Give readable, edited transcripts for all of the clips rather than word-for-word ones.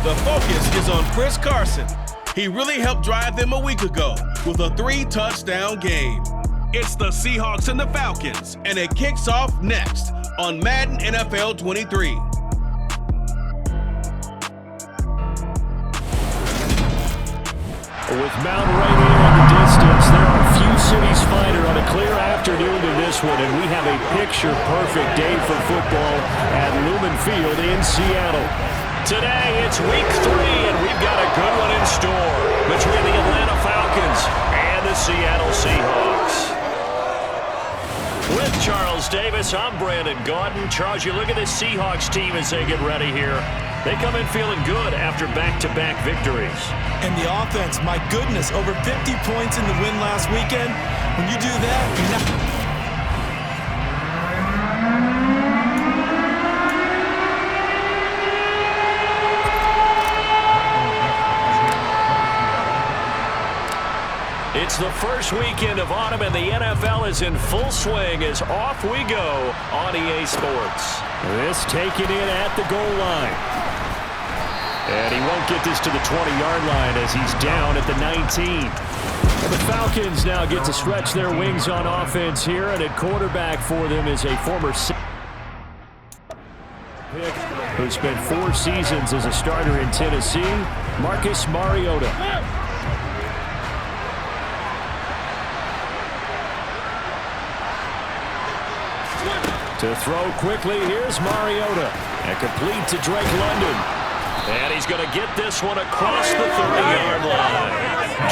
The focus is on Chris Carson. He really helped drive them a week ago with a 3-touchdown game. It's the Seahawks and the Falcons, and it kicks off next on Madden NFL 23. With Mount Rainier in the distance, there are few cities finer on a clear afternoon than this one, and we have a picture-perfect day for football at Lumen Field in Seattle. Today, it's week 3, and we've got a good one in store between the Atlanta Falcons and the Seattle Seahawks. With Charles Davis, I'm Brandon Gaudin. Charles, you look at this Seahawks team as they get ready here. They come in feeling good after back-to-back victories. And the offense, my goodness, over 50 points in the win last weekend. When you do that, you're not... It's the first weekend of autumn, and the NFL is in full swing as off we go on EA Sports. This taken in at the goal line. And he won't get this to the 20-yard line as he's down at the 19. And the Falcons now get to stretch their wings on offense here, and at quarterback for them is a former pick who spent 4 seasons as a starter in Tennessee, Marcus Mariota. To throw quickly, here's Mariota. And complete to Drake London. And he's going to get this one across the 30-yard line.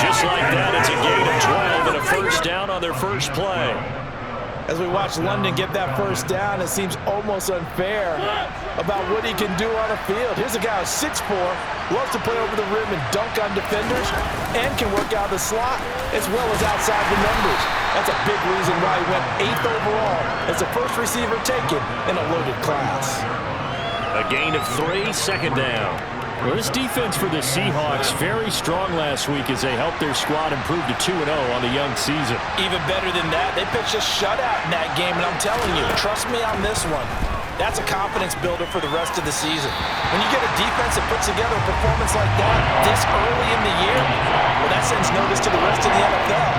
Just like that, it's a gain of 12 and a first down on their first play. As we watch London get that first down, it seems almost unfair about what he can do on the field. Here's a guy who's 6'4", loves to play over the rim and dunk on defenders, and can work out the slot as well as outside the numbers. That's a big reason why he went 8th overall as the first receiver taken in a loaded class. A gain of 3, second down. Well, this defense for the Seahawks very strong last week as they helped their squad improve to 2-0 on the young season. Even better than that, they pitched a shutout in that game, and I'm telling you, trust me on this one. That's a confidence builder for the rest of the season. When you get a defense that puts together a performance like that this early in the year, well, that sends notice to the rest of the NFL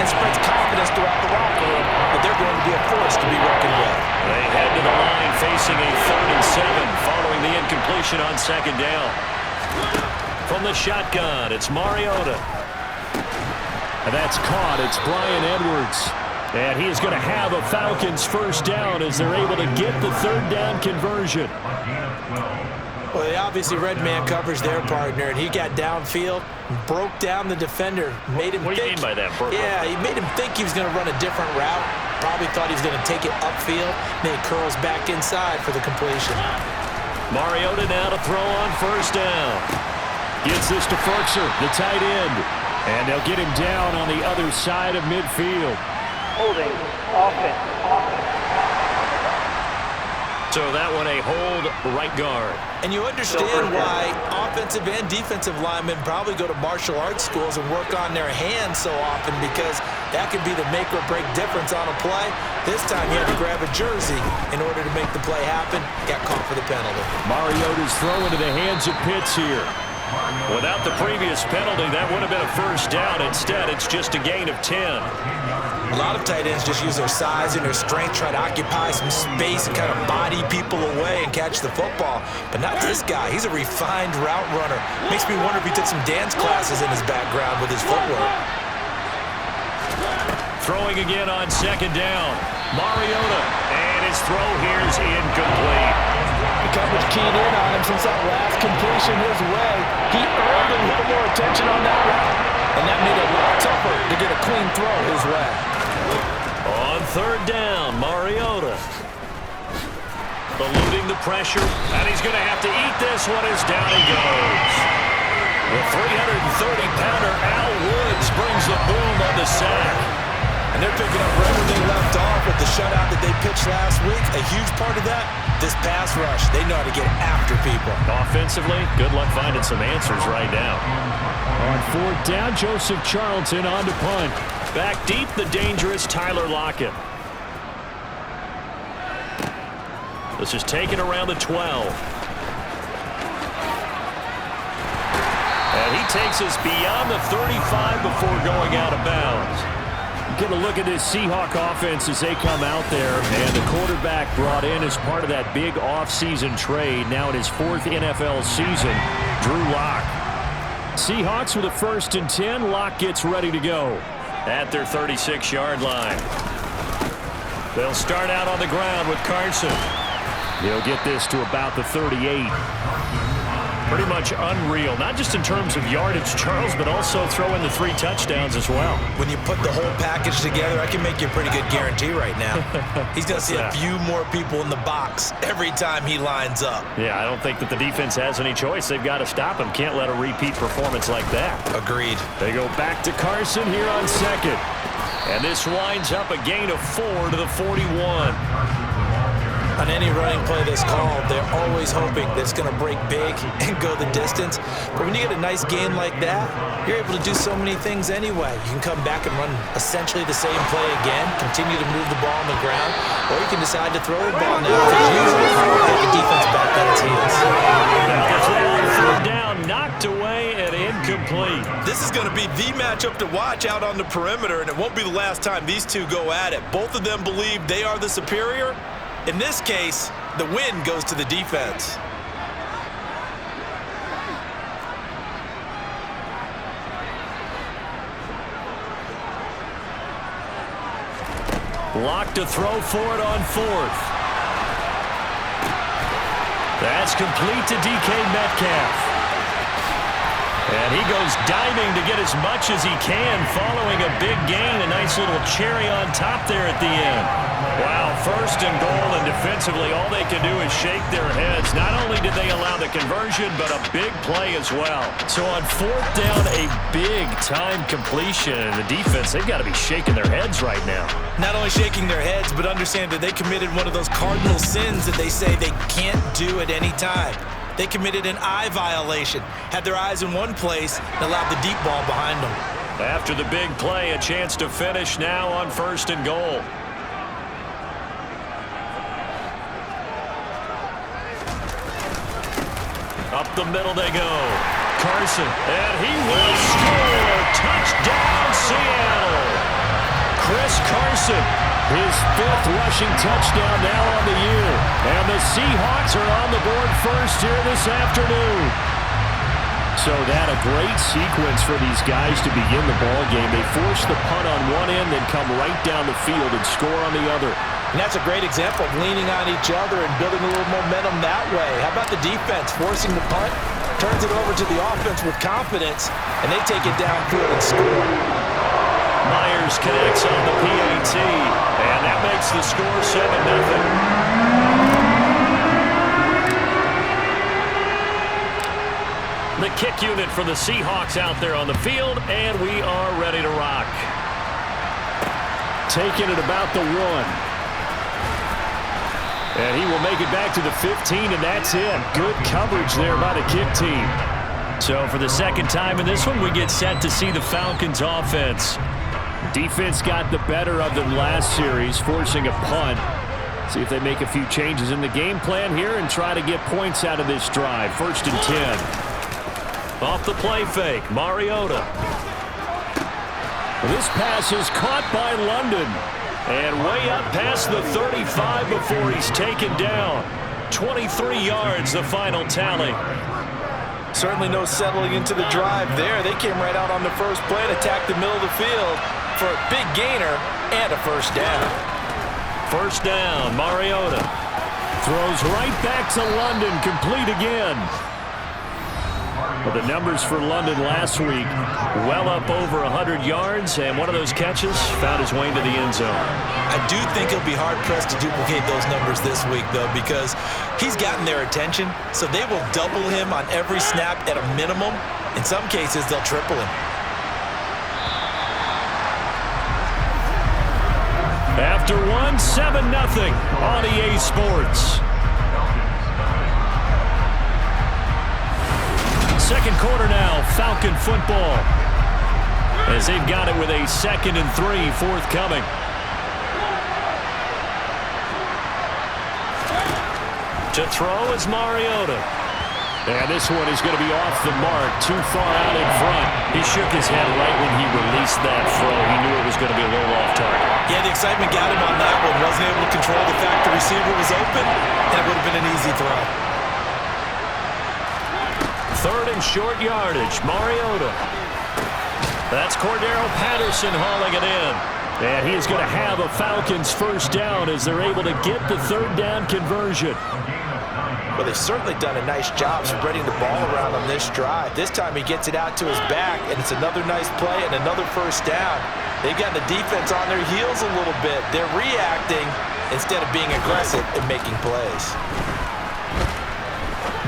and spreads confidence throughout the locker room that they're going to be a force to be reckoned with. They head to the line facing a 3rd and 7 following the incompletion on second down. From the shotgun, it's Mariota. And that's caught. It's Bryan Edwards. And he is going to have a Falcons first down as they're able to get the 3rd down conversion. Well, they obviously red man covers their partner, and he got downfield, broke down the defender, made him What do you mean by that? Yeah, he made him think he was going to run a different route. Probably thought he was going to take it upfield. Then he curls back inside for the completion. Mariota now to throw on first down. Gets this to Ferkser, the tight end. And they'll get him down on the other side of midfield. Holding offense. So that one a hold right guard. And you understand why offensive and defensive linemen probably go to martial arts schools and work on their hands so often, because that could be the make or break difference on a play. This time he had to grab a jersey in order to make the play happen. Got caught for the penalty. Mariota's throw into the hands of Pitts here. Without the previous penalty, that would have been a first down. Instead, it's just a gain of 10. A lot of tight ends just use their size and their strength, try to occupy some space and kind of body people away and catch the football. But not this guy. He's a refined route runner. Makes me wonder if he took some dance classes in his background with his footwork. Throwing again on second down. Mariota, and his throw here is incomplete. The coverage keyed in on him since that last completion his way. He earned a little more attention on that route, and that made it a lot tougher to get a clean throw his way. On third down, Mariota. Eluding the pressure, and he's going to have to eat this one as down he goes. The 330-pounder Al Woods brings the boom on the sack. And they're picking up right where they left off with the shutout that they pitched last week. A huge part of that, this pass rush. They know how to get after people. Offensively, good luck finding some answers right now. On fourth down, Joseph Charlton on to punt. Back deep, the dangerous Tyler Lockett. This is taken around the 12. takes us beyond the 35 before going out of bounds. Get a look at this Seahawk offense as they come out there. And the quarterback brought in as part of that big offseason trade, now in his 4th NFL season, Drew Lock. Seahawks with a 1st and 10. Lock gets ready to go at their 36-yard line. They'll start out on the ground with Carson. He'll get this to about the 38. Pretty much unreal, not just in terms of yardage, Charles, but also throw in the 3 touchdowns as well. When you put the whole package together, I can make you a pretty good guarantee right now. He's going to see a few more people in the box every time he lines up. Yeah, I don't think that the defense has any choice. They've got to stop him. Can't let a repeat performance like that. Agreed. They go back to Carson here on 2nd. And this winds up a gain of 4 to the 41. On any running play that's called, they're always hoping that it's going to break big and go the distance. But when you get a nice gain like that, you're able to do so many things anyway. You can come back and run essentially the same play again, continue to move the ball on the ground, or you can decide to throw the ball now because usually get the defense back on its heels. Third down, knocked away and incomplete. This is going to be the matchup to watch out on the perimeter, and it won't be the last time these two go at it. Both of them believe they are the superior. In this case, the win goes to the defense. Lock to throw for it on 4th. That's complete to DK Metcalf. And he goes diving to get as much as he can following a big gain. A nice little cherry on top there at the end. Wow, 1st and goal, and defensively all they can do is shake their heads. Not only did they allow the conversion, but a big play as well. So on 4th down, a big-time completion. And the defense, they've got to be shaking their heads right now. Not only shaking their heads, but understand that they committed one of those cardinal sins that they say they can't do at any time. They committed an eye violation, had their eyes in one place, and allowed the deep ball behind them. After the big play, a chance to finish now on 1st and goal. Up the middle they go. Carson, and he will score. Touchdown, Seattle. Chris Carson, his 5th rushing touchdown now on the year. And the Seahawks are on the board first here this afternoon. So that a great sequence for these guys to begin the ball game. They force the punt on one end, then come right down the field and score on the other. And that's a great example of leaning on each other and building a little momentum that way. How about the defense forcing the punt, turns it over to the offense with confidence, and they take it downfield and score. Myers connects on the PAT, and that makes the score 7-0. The kick unit for the Seahawks out there on the field, and we are ready to rock. Taking it about the 1. And he will make it back to the 15, and that's it. Good coverage there by the kick team. So for the 2nd time in this one, we get set to see the Falcons offense. Defense got the better of them last series, forcing a punt. See if they make a few changes in the game plan here and try to get points out of this drive. 1st and 10. Off the play fake, Mariota. This pass is caught by London. And way up past the 35 before he's taken down. 23 yards, the final tally. Certainly no settling into the drive there. They came right out on the first play and attacked the middle of the field for a big gainer and a 1st down. 1st down, Mariota. Throws right back to London, complete again. Well, the numbers for London last week, well up over 100 yards, and one of those catches found his way into the end zone. I do think he'll be hard-pressed to duplicate those numbers this week, though, because he's gotten their attention, so they will double him on every snap at a minimum. In some cases, they'll triple him. After 7-0 on EA Sports. 2nd quarter now, Falcon football. As they've got it with a 2nd and 3 forthcoming. To throw is Mariota. And this one is going to be off the mark, too far out in front. He shook his head right when he released that throw. He knew it was going to be a little off target. Yeah, the excitement got him on that one. Wasn't able to control the fact the receiver was open, and it would have been an easy throw. Third and short yardage, Mariota. That's Cordero Patterson hauling it in. And he is going to have a Falcons first down as they're able to get the third down conversion. Well, they've certainly done a nice job spreading the ball around on this drive. This time he gets it out to his back, and it's another nice play and another first down. They've got the defense on their heels a little bit. They're reacting instead of being aggressive and making plays.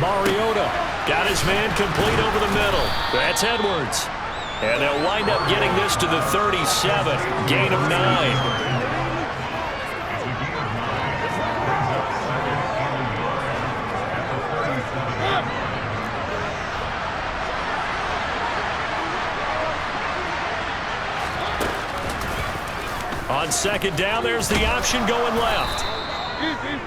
Mariota got his man complete over the middle. That's Edwards. And they'll wind up getting this to the 37. Gain of 9. On second down, there's the option going left.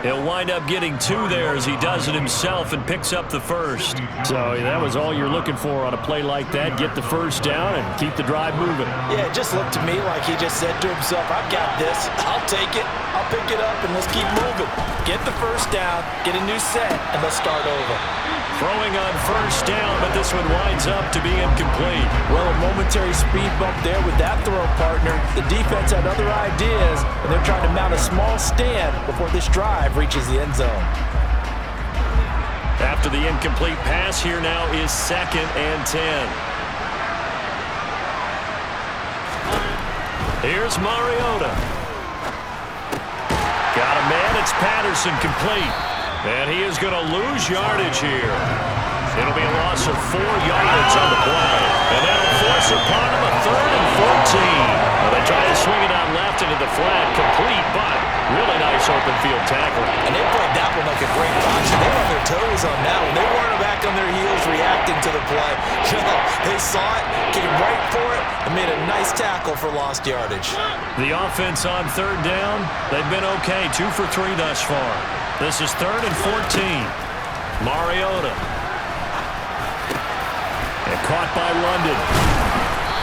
He'll wind up getting 2 there as he does it himself and picks up the first. So that was all you're looking for on a play like that. Get the first down and keep the drive moving. Yeah, it just looked to me like he just said to himself, I've got this. I'll take it. I'll pick it up, and let's keep moving. Get the first down, get a new set, and let's start over. Throwing on first down, but this one winds up to be incomplete. Well, a momentary speed bump there with that throw, partner. The defense had other ideas, and they're trying to mount a small stand before this drive reaches the end zone. After the incomplete pass, here now is 2nd and 10. Here's Mariota. Got a man, it's Patterson complete. And he is going to lose yardage here. It'll be a loss of 4 yards on the play. And that'll force upon him a 3rd and 14. Well, they try to swing it out left into the flat, complete, but really nice open field tackle. And they played that one like a great box. They were on their toes on that one. They weren't back on their heels reacting to the play. They saw it, came right for it, and made a nice tackle for lost yardage. The offense on 3rd down, they've been okay, 2 for 3 thus far. This is 3rd and 14. Mariota. And caught by London.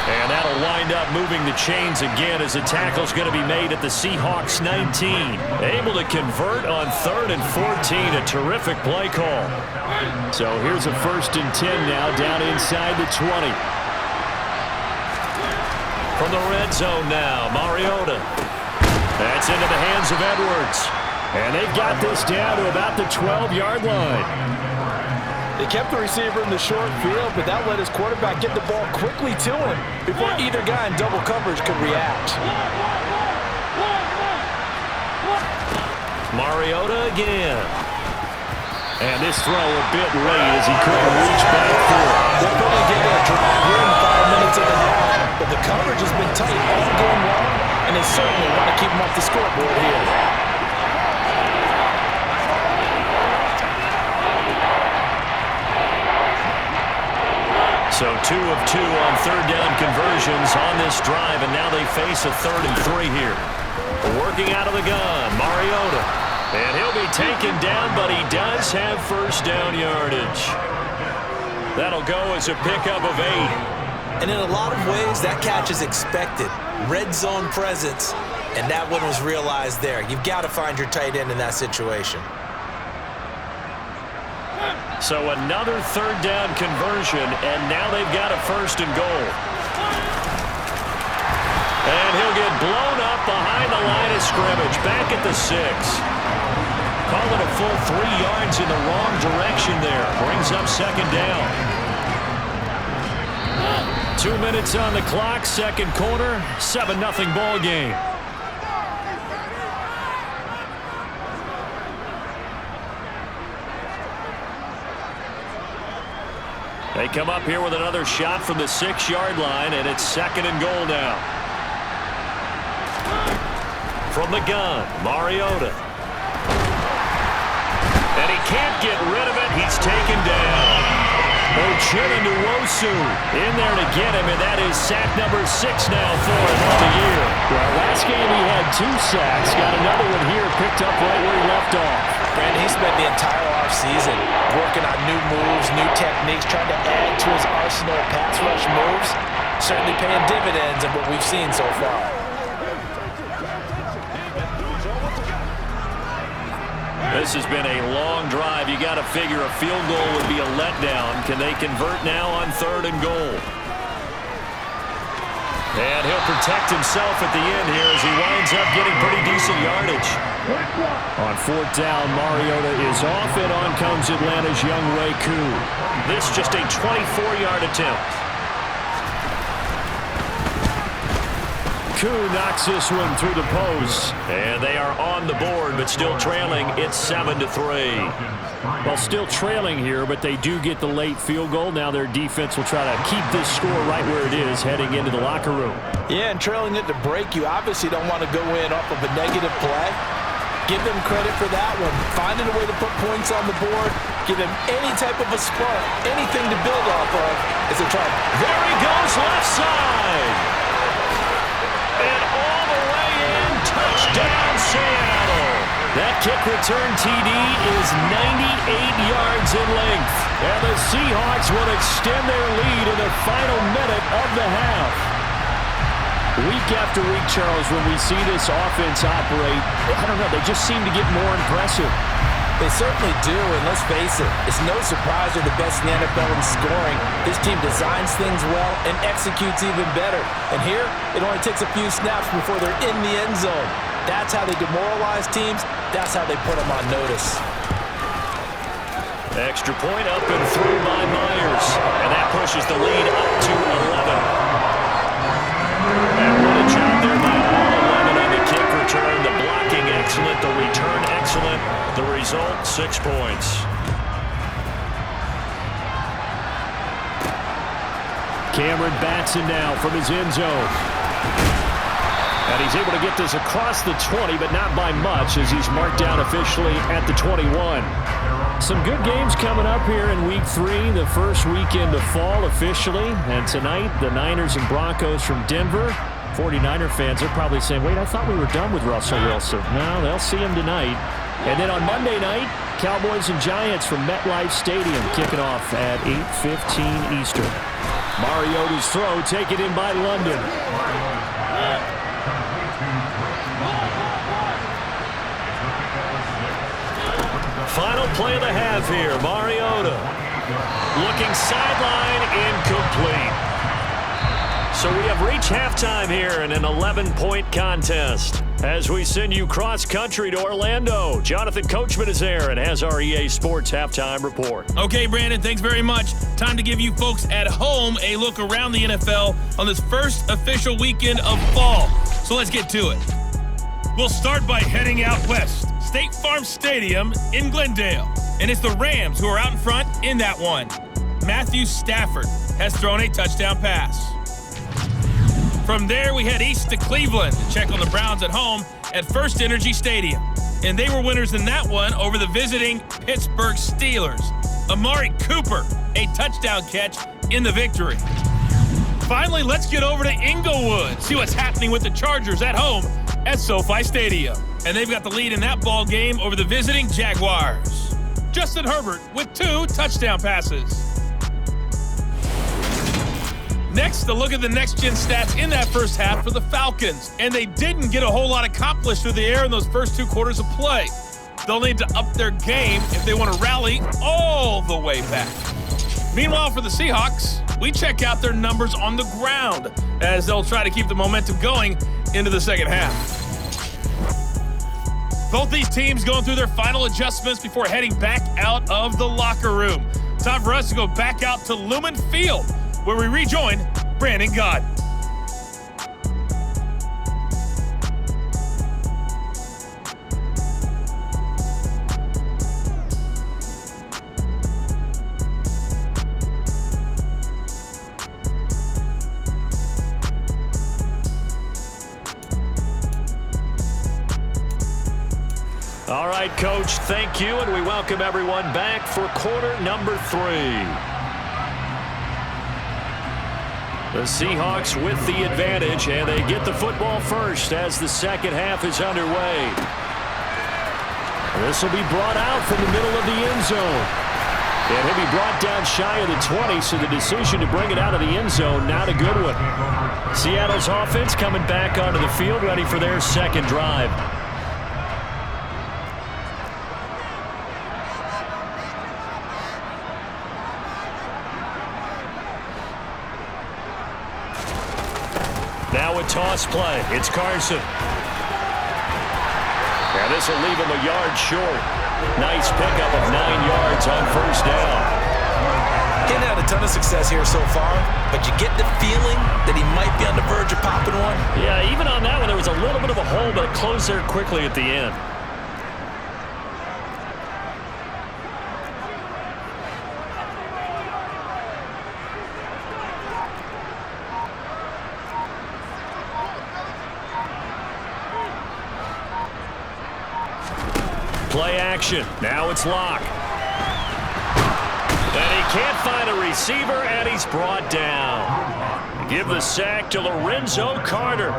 And that'll wind up moving the chains again as the tackle's going to be made at the Seahawks 19. Able to convert on 3rd and 14. A terrific play call. So here's a 1st and 10 now down inside the 20. From the red zone now, Mariota. That's into the hands of Edwards. And they've got this down to about the 12-yard line. They kept the receiver in the short field, but that let his quarterback get the ball quickly to him before either guy in double coverage could react. Mariota again. And this throw a bit late as he couldn't reach back for it. They'll probably get a drive here in 5 minutes of the half, but the coverage has been tight all game long, and they certainly want to keep him off the scoreboard here. So 2 of 2 on 3rd down conversions on this drive, and now they face a 3rd and 3 here. Working out of the gun, Mariota. And he'll be taken down, but he does have first down yardage. That'll go as a pickup of 8. And in a lot of ways, that catch is expected. Red zone presence, and that one was realized there. You've got to find your tight end in that situation. So another 3rd down conversion, and now they've got a 1st and goal. And he'll get blown up behind the line of scrimmage, back at the 6. Call it a full 3 yards in the wrong direction there. Brings up 2nd down. 2 minutes on the clock, 2nd quarter, 7-0 ball game. They come up here with another shot from the 6-yard line, and it's 2nd and goal now. From the gun, Mariota. And he can't get rid of it. He's taken down. Ochinowosu in there to get him, and that is sack number 6 now for him on the year. Well, last game he had 2 sacks. Got another one here, picked up right where he left off. Brandon, he spent the entire offseason working on new moves, new techniques, trying to add to his arsenal of pass rush moves. Certainly paying dividends in what we've seen so far. This has been a long drive. You got to figure a field goal would be a letdown. Can they convert now on 3rd and goal? And he'll protect himself at the end here as he winds up getting pretty decent yardage. On 4th down, Mariota is off, and on comes Atlanta's Younghoe Koo. This just a 24-yard attempt. Koo knocks this one through the post, and they are on the board, but still trailing. It's 7-3. Well, still trailing here, but they do get the late field goal. Now their defense will try to keep this score right where it is heading into the locker room. Yeah, and trailing it to break, you obviously don't want to go in off of a negative play. Give them credit for that one. Finding a way to put points on the board, give them any type of a spark, anything to build off of as they try. There he goes, left side. And all the way in, touchdown Seattle. That kick return TD is 98 yards in length. And the Seahawks will extend their lead in the final minute of the half. Week after week, Charles, when we see this offense operate, I don't know, they just seem to get more impressive. They certainly do, and let's face it, it's no surprise they're the best in the NFL in scoring. This team designs things well and executes even better. And here, it only takes a few snaps before they're in the end zone. That's how they demoralize teams. That's how they put them on notice. Extra point up and through by Myers, and that pushes the lead up to 11. And what a job there by all 11 on the kick return. The blocking excellent, the return excellent. The result, 6 points. Cameron Batson now from his end zone. And he's able to get this across the 20, but not by much as he's marked down officially at the 21. Some good games coming up here in Week 3, the first weekend of fall officially. And tonight, the Niners and Broncos from Denver. 49er fans are probably saying, wait, I thought we were done with Russell Wilson. No, they'll see him tonight. And then on Monday night, Cowboys and Giants from MetLife Stadium kicking off at 8:15 Eastern. Mariota's throw taken in by London. Final play of the half here. Mariota looking sideline, incomplete. So we have reached halftime here in an 11-point contest. As we send you cross-country to Orlando, Jonathan Coachman is there and has our EA Sports halftime report. Okay, Brandon, thanks very much. Time to give you folks at home a look around the NFL on this first official weekend of fall. So let's get to it. We'll start by heading out west. State Farm Stadium in Glendale. And it's the Rams who are out in front in that one. Matthew Stafford has thrown a touchdown pass. From there, we head east to Cleveland to check on the Browns at home at First Energy Stadium. And they were winners in that one over the visiting Pittsburgh Steelers. Amari Cooper, a touchdown catch in the victory. Finally, let's get over to Inglewood, see what's happening with the Chargers at home at SoFi Stadium. And they've got the lead in that ball game over the visiting Jaguars. Justin Herbert with 2 touchdown passes. Next, a look at the next-gen stats in that first half for the Falcons. And they didn't get a whole lot accomplished through the air in those first 2 quarters of play. They'll need to up their game if they want to rally all the way back. Meanwhile, for the Seahawks, we check out their numbers on the ground as they'll try to keep the momentum going into the second half. Both these teams going through their final adjustments before heading back out of the locker room. Time for us to go back out to Lumen Field, where we rejoin Brandon Gott. All right, Coach, thank you, and we welcome everyone back for quarter number 3. The Seahawks with the advantage, and they get the football first as the second half is underway. This will be brought out from the middle of the end zone. And he'll be brought down shy of the 20, so the decision to bring it out of the end zone, not a good one. Seattle's offense coming back onto the field, ready for their second drive. Now a toss play. It's Carson. And this will leave him a yard short. Nice pickup of 9 yards on first down. Getting had a ton of success here so far, but you get the feeling that he might be on the verge of popping one. Yeah, even on that one, there was a little bit of a hole, but it closed there quickly at the end. Play action. Now it's Locke. And he can't find a receiver, and he's brought down. Give the sack to Lorenzo Carter.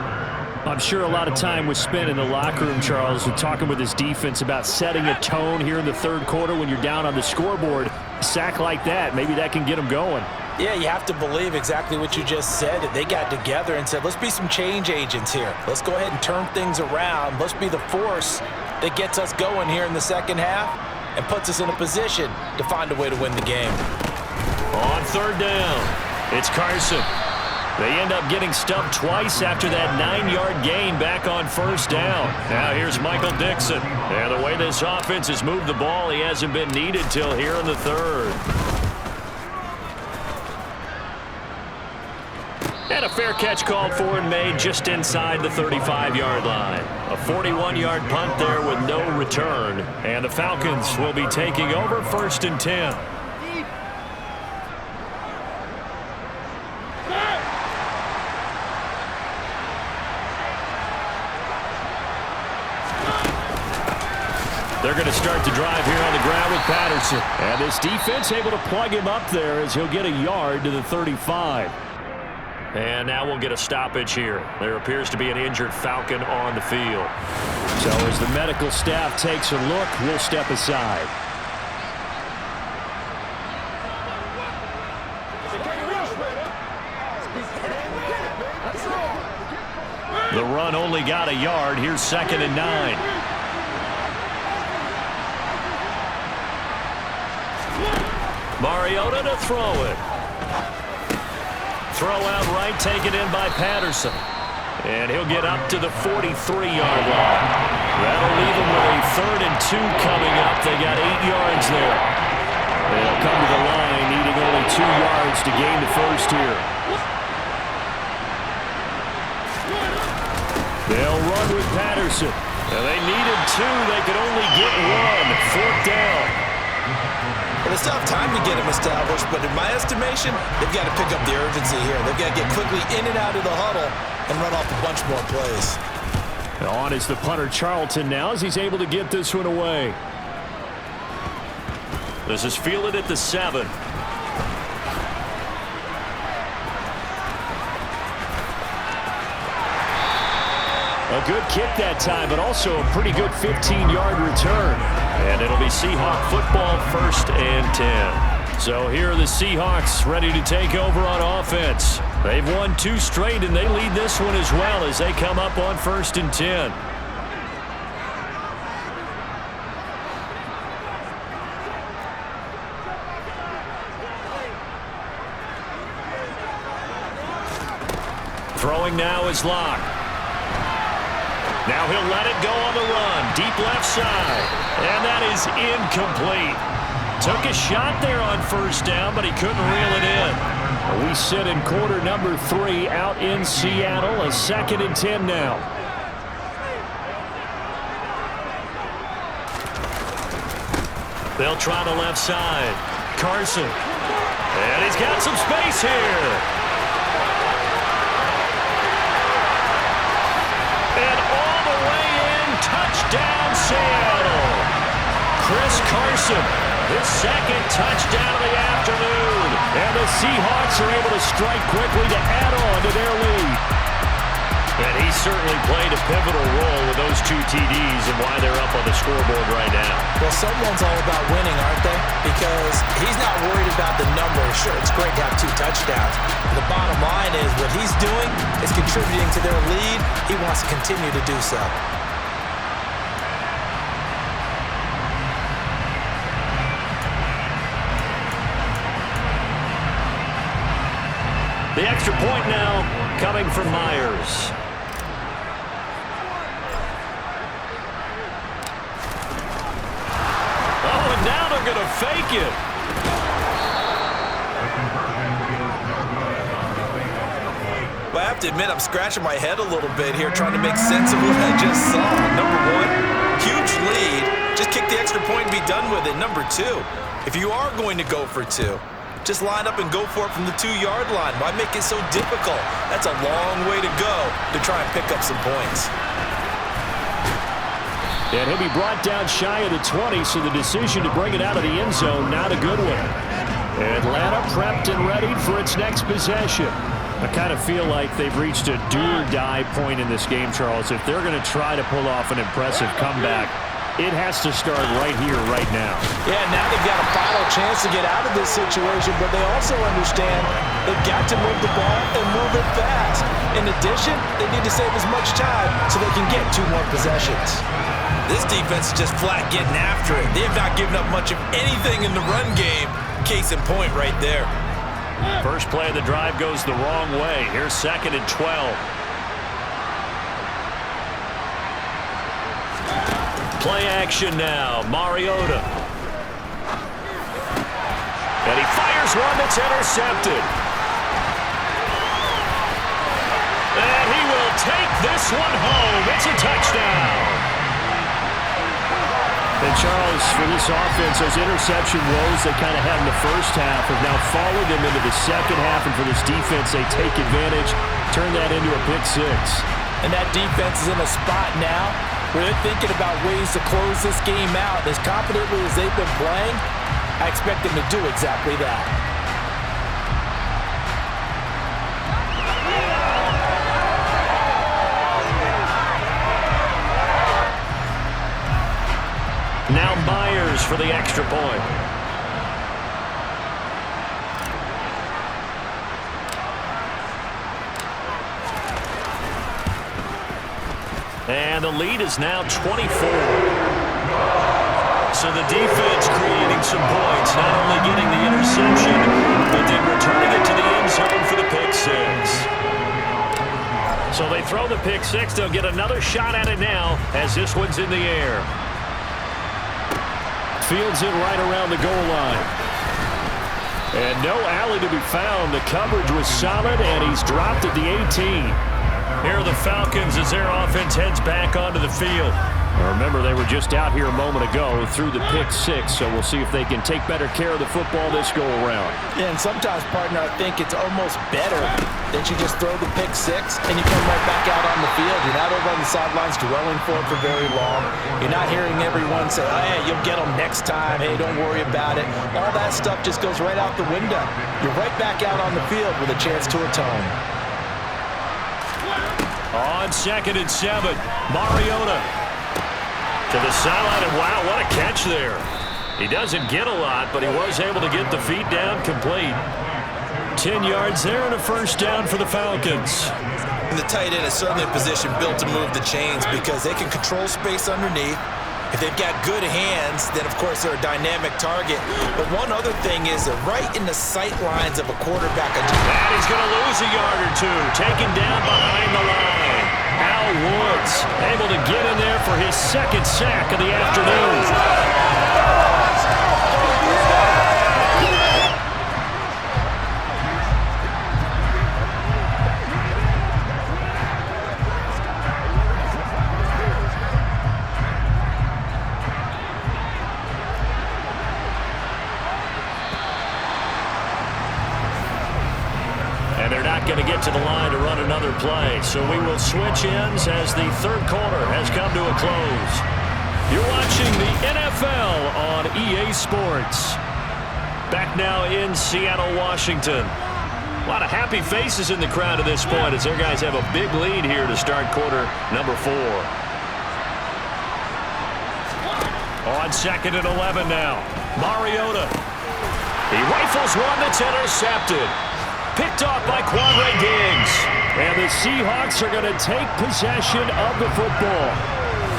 I'm sure a lot of time was spent in the locker room, Charles, with talking with his defense about setting a tone here in the third quarter when you're down on the scoreboard. A sack like that, maybe that can get him going. Yeah, you have to believe exactly what you just said. They got together and said, let's be some change agents here. Let's go ahead and turn things around. Let's be the force that gets us going here in the second half and puts us in a position to find a way to win the game. On third down, it's Carson. They end up getting stumped twice after that 9-yard gain back on first down. Now here's Michael Dixon. And the way this offense has moved the ball, he hasn't been needed till here in the third. And a fair catch called for and made just inside the 35-yard line. A 41-yard punt there with no return. And the Falcons will be taking over first and 10. They're going to start the drive here on the ground with Patterson. And this defense able to plug him up there as he'll get a yard to the 35. And now we'll get a stoppage here. There appears to be an injured Falcon on the field. So as the medical staff takes a look, we'll step aside. The run only got a yard. Here's 2nd and 9. Mariota to throw it. Throw out right, taken in by Patterson. And he'll get up to the 43-yard line. That'll leave him with a 3rd and 2 coming up. They got 8 yards there. They'll come to the line, needing only 2 yards to gain the first here. They'll run with Patterson. And they needed 2. They could only get 1. 4th down. Well, they still have time to get him established, but in my estimation, they've got to pick up the urgency here. They've got to get quickly in and out of the huddle and run off a bunch more plays. On is the punter Charlton now as he's able to get this one away. This is fielded at the 7. A good kick that time, but also a pretty good 15-yard return. And it'll be Seahawk football, 1st and 10. So here are the Seahawks ready to take over on offense. They've won 2 straight, and they lead this one as well as they come up on 1st and 10. Throwing now is Locke. Now he'll let it go on the run. Deep left side. And that is incomplete. Took a shot there on first down, but he couldn't reel it in. We sit in quarter number 3 out in Seattle. A 2nd and 10 now. They'll try the left side. Carson. And he's got some space here. And all the way in, touchdown Seattle. Chris Carson his second touchdown of the afternoon. And the Seahawks are able to strike quickly to add on to their lead. And he certainly played a pivotal role with those 2 TDs and why they're up on the scoreboard right now. Well, someone's all about winning, aren't they? Because he's not worried about the numbers. Sure, it's great to have 2 touchdowns. But the bottom line is what he's doing is contributing to their lead. He wants to continue to do so. The extra point now coming from Myers. Oh, and now they're going to fake it. Well, I have to admit, I'm scratching my head a little bit here trying to make sense of what I just saw. Number 1, huge lead. Just kick the extra point and be done with it. Number 2, if you are going to go for 2, just line up and go for it from the 2-yard line. Why make it so difficult? That's a long way to go to try and pick up some points. And he'll be brought down shy of the 20, so the decision to bring it out of the end zone, not a good one. Atlanta prepped and ready for its next possession. I kind of feel like they've reached a do-or-die point in this game, Charles. If they're going to try to pull off an impressive comeback, it has to start right here, right now. Yeah, now they've got a final chance to get out of this situation, but they also understand they've got to move the ball and move it fast. In addition, they need to save as much time so they can get 2 more possessions. This defense is just flat getting after it. They have not given up much of anything in the run game. Case in point right there. First play of the drive goes the wrong way. Here's 2nd and 12. Play action now. Mariota. And he fires one that's intercepted. And he will take this one home. It's a touchdown. And Charles, for this offense, those interception woes they kind of had in the first half have now followed them into the second half. And for this defense, they take advantage, turn that into a pick 6. And that defense is in a spot now where they're thinking about ways to close this game out. As confidently as they've been playing, I expect them to do exactly that. Now Myers for the extra point. And the lead is now 24. So the defense creating some points, not only getting the interception, but then returning it to the end zone for the pick 6. So they throw the pick 6. They'll get another shot at it now as this one's in the air. Fields it right around the goal line. And no alley to be found. The coverage was solid, and he's dropped at the 18. Here are the Falcons as their offense heads back onto the field. Now remember, they were just out here a moment ago through the pick 6, so we'll see if they can take better care of the football this go-around. Yeah, and sometimes, partner, I think it's almost better that you just throw the pick 6 and you come right back out on the field. You're not over on the sidelines dwelling for it for very long. You're not hearing everyone say, oh, hey, you'll get them next time. Hey, don't worry about it. All that stuff just goes right out the window. You're right back out on the field with a chance to atone. On 2nd and 7, Mariota to the sideline, and wow, what a catch there. He doesn't get a lot, but he was able to get the feet down complete. 10 yards there and a first down for the Falcons. And the tight end is certainly a position built to move the chains because they can control space underneath. If they've got good hands, then of course they're a dynamic target. But one other thing is they're right in the sight lines of a quarterback. And he's going to lose a yard or two, taken down behind the line. Al Woods able to get in there for his 2nd sack of the afternoon. Going to get to the line to run another play. So we will switch ends as the third quarter has come to a close. You're watching the NFL on EA Sports. Back now in Seattle, Washington. A lot of happy faces in the crowd at this point as their guys have a big lead here to start quarter number 4. On 2nd and 11 now. Mariota. He rifles one that's intercepted. Picked off by Quandre Diggs. And the Seahawks are going to take possession of the football.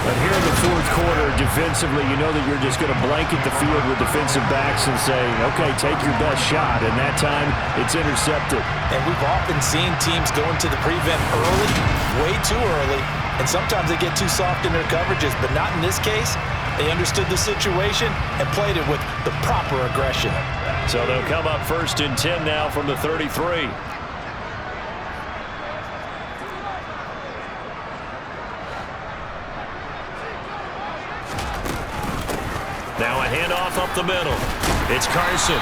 But here in the 4th quarter, defensively, you know that you're just going to blanket the field with defensive backs and say, okay, take your best shot. And that time, it's intercepted. And we've often seen teams go into the prevent early, way too early, and sometimes they get too soft in their coverages, but not in this case. They understood the situation and played it with the proper aggression. So they'll come up 1st and 10 now from the 33. Now a handoff up the middle. It's Carson.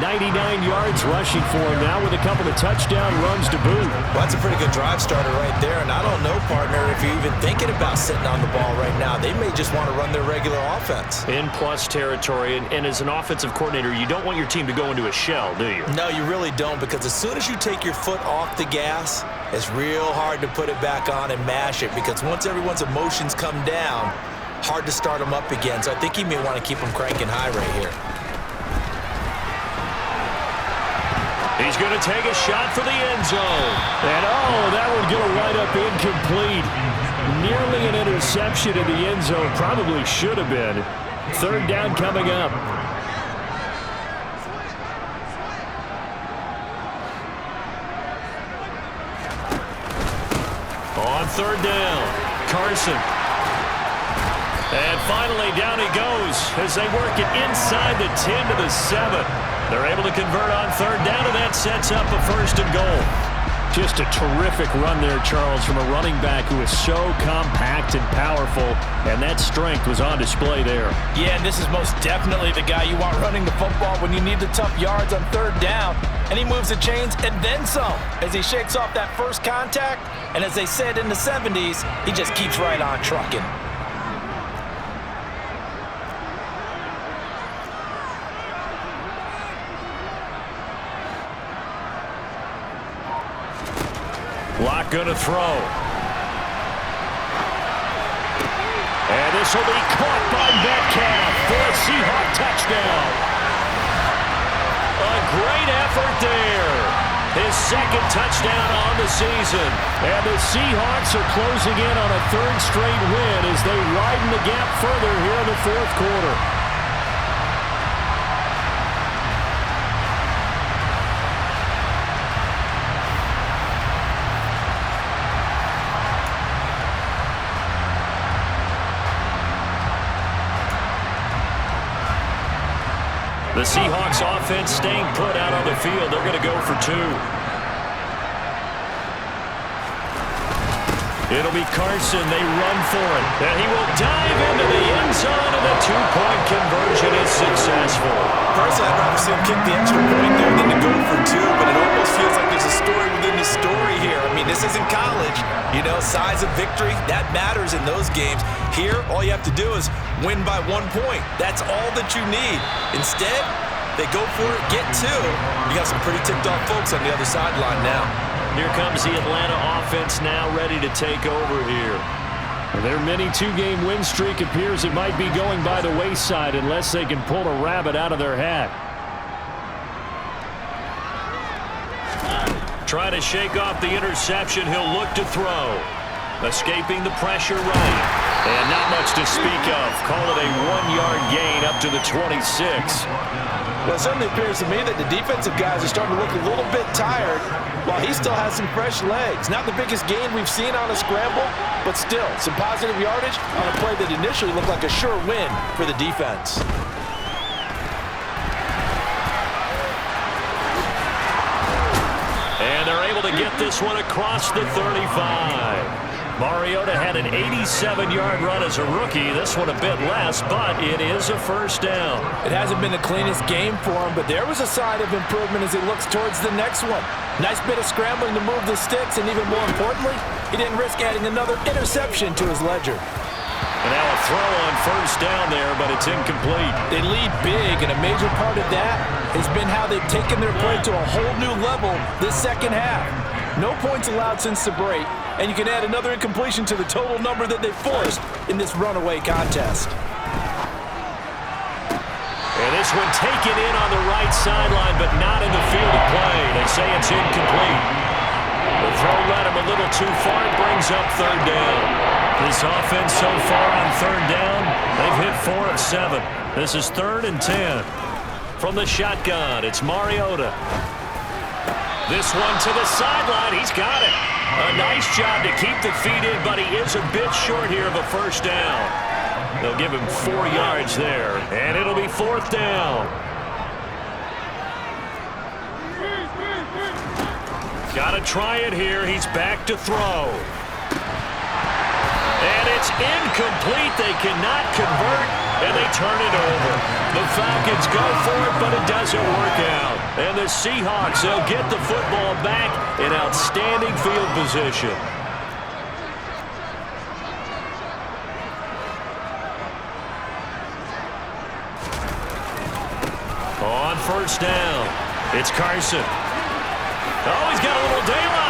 99 yards rushing for him now with a couple of touchdown runs to boot. Well, that's a pretty good drive starter right there, and I don't know, partner, if you're even thinking about sitting on the ball right now. They may just want to run their regular offense. In plus territory, and as an offensive coordinator, you don't want your team to go into a shell, do you? No, you really don't, because as soon as you take your foot off the gas, it's real hard to put it back on and mash it, because once everyone's emotions come down, hard to start them up again. So I think he may want to keep them cranking high right here. He's going to take a shot for the end zone. And, that would get a right up incomplete. Nearly an interception in the end zone. Probably should have been. 3rd down coming up. On 3rd down, Carson. And finally, down he goes as they work it inside the 10 to the 7. They're able to convert on 3rd down, and that sets up a 1st and goal. Just a terrific run there, Charles, from a running back who is so compact and powerful, and that strength was on display there. Yeah, and this is most definitely the guy you want running the football when you need the tough yards on 3rd down. And he moves the chains and then some as he shakes off that first contact. And as they said in the 70s, he just keeps right on trucking. Lock going to throw. And this will be caught by Metcalf for a Seahawk touchdown. A great effort there. His 2nd touchdown on the season. And the Seahawks are closing in on a 3rd straight win as they widen the gap further here in the 4th quarter. The Seahawks offense staying put out on the field. They're going to go for 2. It'll be Carson. They run for it. And he will dive into the end zone, and the 2-point conversion is successful. Personally, I'd rather see him kick the extra point there than to go for 2, but it almost feels like there's a story within the story here. I mean, this isn't college. You know, size of victory, that matters in those games. Here, all you have to do is win by 1 point. That's all that you need. Instead, they go for it, get 2. You got some pretty ticked-off folks on the other sideline now. Here comes the Atlanta offense now ready to take over here. Their mini 2-game win streak appears it might be going by the wayside unless they can pull a rabbit out of their hat. Trying to shake off the interception, he'll look to throw. Escaping the pressure right. And not much to speak of. Call it a 1-yard gain up to the 26. Well, it certainly appears to me that the defensive guys are starting to look a little bit tired while he still has some fresh legs. Not the biggest gain we've seen on a scramble, but still some positive yardage on a play that initially looked like a sure win for the defense. And they're able to get this one across the 35. Mariota had an 87-yard run as a rookie. This one a bit less, but it is a 1st down. It hasn't been the cleanest game for him, but there was a sign of improvement as he looks towards the next one. Nice bit of scrambling to move the sticks, and even more importantly, he didn't risk adding another interception to his ledger. And now a throw on first down there, but it's incomplete. They lead big, and a major part of that has been how they've taken their play to a whole new level this second half. No points allowed since the break, and you can add another incompletion to the total number that they forced in this runaway contest. And this one taken in on the right sideline, but not in the field of play. They say it's incomplete. The throw led him a little too far. It brings up third down. This offense so far on third down, they've hit 4 of 7. This is 3rd and 10. From the shotgun, it's Mariota. This one to the sideline. He's got it. A nice job to keep the feet in, but he is a bit short here of a first down. They'll give him 4 yards there, and it'll be 4th down. Got to try it here. He's back to throw. And it's incomplete. They cannot convert, and they turn it over. The Falcons go for it, but it doesn't work out. And the Seahawks, they'll get the football back in outstanding field position. On first down, it's Carson. Oh, he's got a little daylight.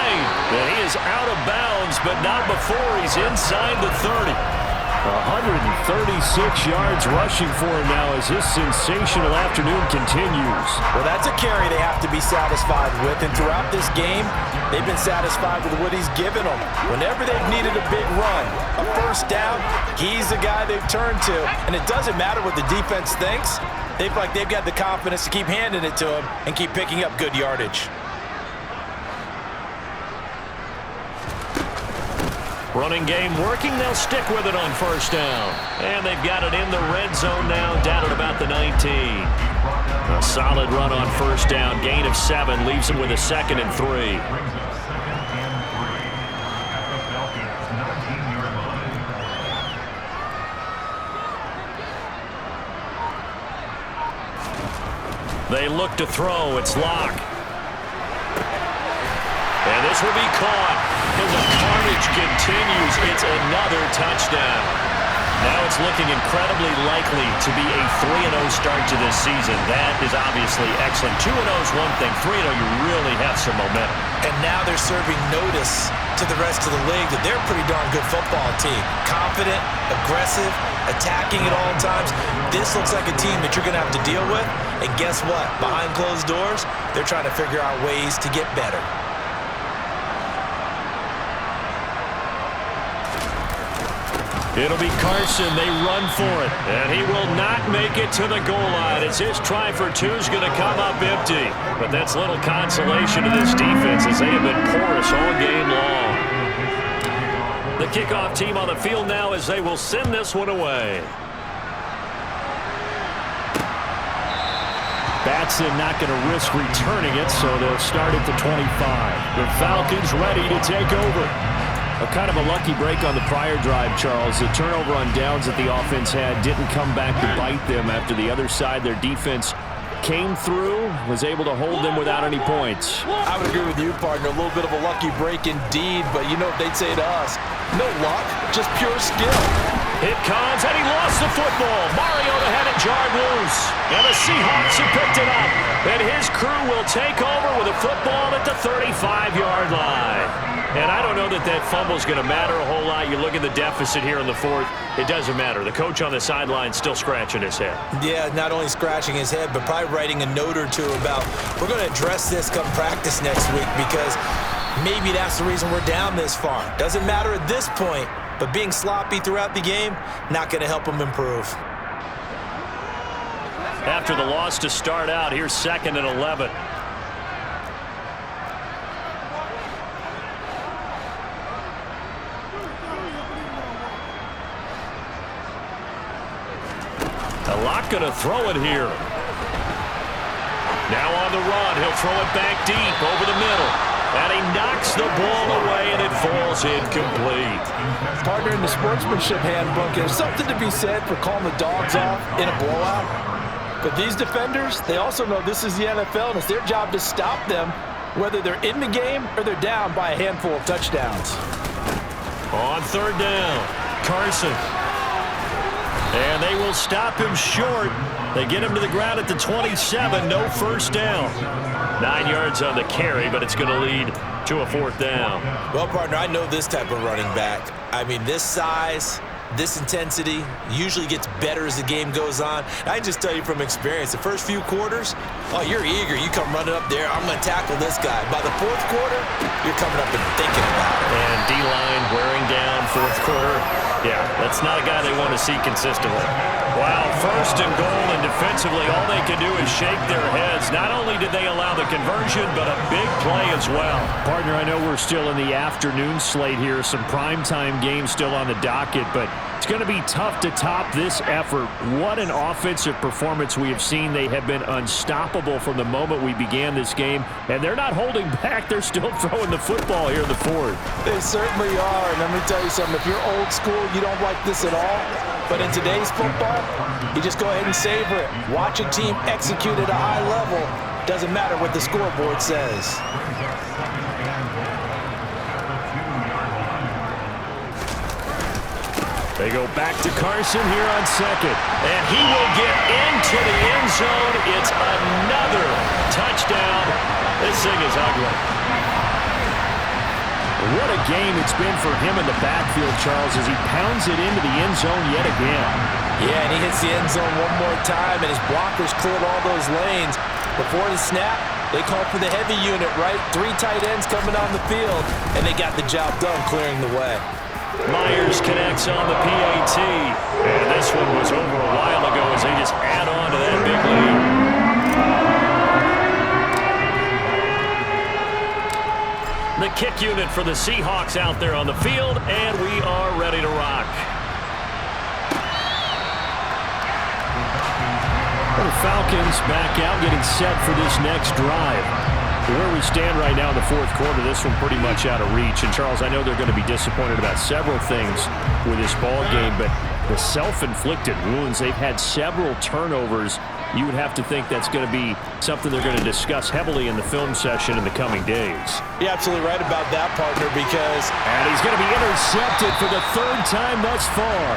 And he is out of bounds, but not before he's inside the 30. 136 yards rushing for him now as this sensational afternoon continues. Well, that's a carry they have to be satisfied with, and throughout this game, they've been satisfied with what he's given them. Whenever they've needed a big run, a first down, he's the guy they've turned to. And it doesn't matter what the defense thinks. They feel like they've got the confidence to keep handing it to him and keep picking up good yardage. Running game working. They'll stick with it on first down. And they've got it in the red zone now, down at about the 19. A solid run on first down. Gain of 7 leaves them with a 2nd and 3. They look to throw. It's Locke. And this will be caught. And the carnage continues. It's another touchdown. Now it's looking incredibly likely to be a 3-0 start to this season. That is obviously excellent. 2-0 is one thing. 3-0, you really have some momentum. And now they're serving notice to the rest of the league that they're a pretty darn good football team. Confident, aggressive, attacking at all times. This looks like a team that you're going to have to deal with. And guess what? Behind closed doors, they're trying to figure out ways to get better. It'll be Carson. They run for it. And he will not make it to the goal line as his try for 2 is going to come up empty. But that's little consolation to this defense as they have been porous all game long. The kickoff team on the field now as they will send this one away. Batson not going to risk returning it, so they'll start at the 25. The Falcons ready to take over. A kind of a lucky break on the prior drive, Charles. The turnover on downs that the offense had didn't come back to bite them after the other side. Their defense came through, was able to hold them without any points. I would agree with you, partner. A little bit of a lucky break indeed, but you know what they'd say to us? No luck, just pure skill. It comes, and he lost the football. Mariota had it jarred loose, and the Seahawks have picked it up. And his crew will take over with a football at the 35-yard line. And I don't know that that fumble is going to matter a whole lot. You look at the deficit here in the 4th. It doesn't matter. The coach on the sideline still scratching his head. Yeah, not only scratching his head, but probably writing a note or two about we're going to address this come practice next week because maybe that's the reason we're down this far. Doesn't matter at this point, but being sloppy throughout the game, not going to help them improve. After the loss to start out, here's 2nd and 11. Locke going to throw it here. Now on the run, he'll throw it back deep over the middle. And he knocks the ball away, and it falls incomplete. Partner, in the sportsmanship handbook, there's something to be said for calling the dogs off in a blowout. But these defenders, they also know this is the NFL, and it's their job to stop them, whether they're in the game or they're down by a handful of touchdowns. On 3rd down, Carson. And they will stop him short. They get him to the ground at the 27. No first down. 9 yards on the carry, but it's going to lead to a fourth down. Well, partner, I know this type of running back. I mean, this size, this intensity usually gets better as the game goes on. I can just tell you from experience, the first few quarters, oh, you're eager. You come running up there, I'm going to tackle this guy. By the fourth quarter, you're coming up and thinking about it. And D-line wearing down fourth quarter. Yeah, that's not a guy they want to see consistently. Wow, first and goal, and defensively, all they can do is shake their heads. Not only did they allow the conversion, but a big play as well. Partner, I know we're still in the afternoon slate here. Some primetime games still on the docket, but it's going to be tough to top this effort. What an offensive performance we have seen. They have been unstoppable from the moment we began this game, and they're not holding back. They're still throwing the football here in the fourth. They certainly are, and let me tell you something. If you're old school, you don't like this at all. But in today's football, you just go ahead and savor it. Watch a team execute at a high level. Doesn't matter what the scoreboard says. They go back to Carson here on second. And he will get into the end zone. It's another touchdown. This thing is ugly. What a game it's been for him in the backfield, Charles, as he pounds it into the end zone yet again. Yeah, and he hits the end zone one more time, and his blockers cleared all those lanes. Before the snap, they called for the heavy unit, right? 3 tight ends coming on the field, and they got the job done clearing the way. Myers connects on the PAT. And this one was over a while ago as they just add on to that big lead. The kick unit for the Seahawks out there on the field, and we are ready to rock. The Falcons back out, getting set for this next drive. Where we stand right now in the fourth quarter, this one pretty much out of reach. And, Charles, I know they're going to be disappointed about several things with this ball game, but the self-inflicted wounds, they've had several turnovers. You would have to think that's going to be something they're going to discuss heavily in the film session in the coming days. You're absolutely right about that, partner, because... And he's going to be intercepted for the third time thus far.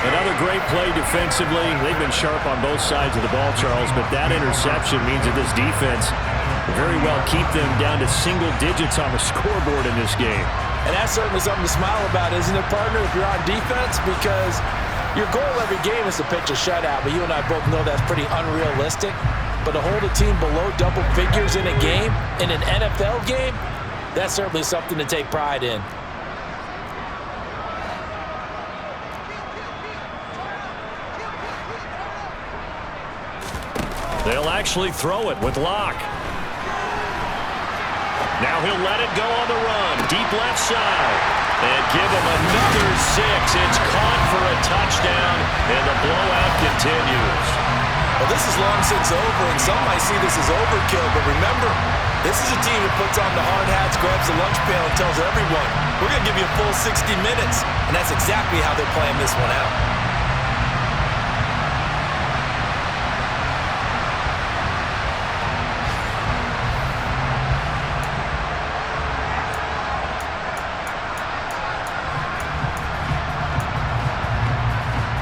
Another great play defensively. They've been sharp on both sides of the ball, Charles, but that interception means that this defense very well keep them down to single digits on the scoreboard in this game. And that's certainly something to smile about, isn't it, partner, if you're on defense? Because your goal every game is to pitch a shutout, but you and I both know that's pretty unrealistic. But to hold a team below double figures in a game, in an NFL game, that's certainly something to take pride in. They'll actually throw it with Locke. Now he'll let it go on the run. Deep left side. And give him another 6. It's caught for a touchdown, and the blowout continues. Well, this is long since over, and some might see this as overkill, but remember, this is a team that puts on the hard hats, grabs the lunch pail, and tells everyone, we're going to give you a full 60 minutes, and that's exactly how they're playing this one out.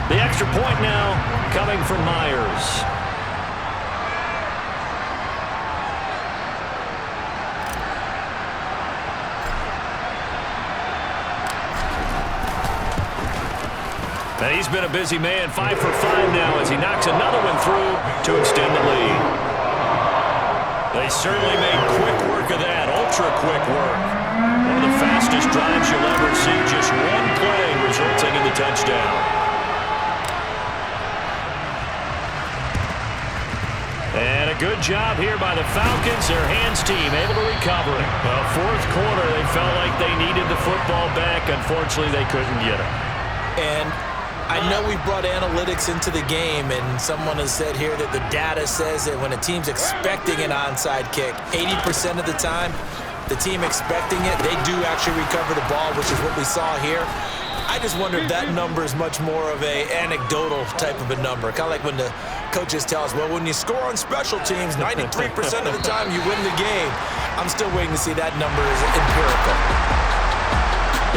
The extra point now coming from Myers. And he's been a busy man, 5 for 5 now as he knocks another one through to extend the lead. They certainly made quick work of that, ultra quick work. One of the fastest drives you'll ever see, just one play resulting in the touchdown. And a good job here by the Falcons, their hands team, able to recover it. Well, fourth quarter, they felt like they needed the football back. Unfortunately, they couldn't get it. And I know we brought analytics into the game, and someone has said here that the data says that when a team's expecting an onside kick, 80% of the time, the team expecting it, they do actually recover the ball, which is what we saw here. I just wonder if that number is much more of a anecdotal type of a number. Kind of like when the coaches tell us, well, when you score on special teams, 93% of the time you win the game. I'm still waiting to see that number is empirical.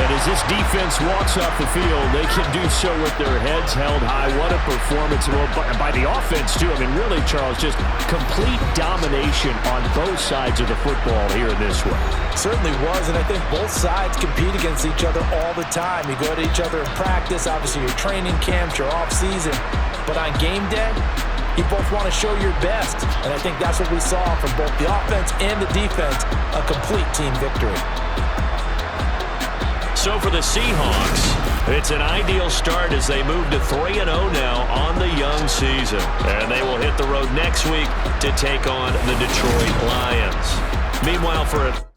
And as this defense walks off the field, they can do so with their heads held high. What a performance. Well, by the offense, too. I mean, really, Charles, just complete domination on both sides of the football here in this one. Certainly was, and I think both sides compete against each other all the time. You go to each other in practice, obviously your training camps, your off-season. But on game day, you both want to show your best. And I think that's what we saw from both the offense and the defense, a complete team victory. So for the Seahawks, it's an ideal start as they move to 3-0 now on the young season. And they will hit the road next week to take on the Detroit Lions. Meanwhile, for a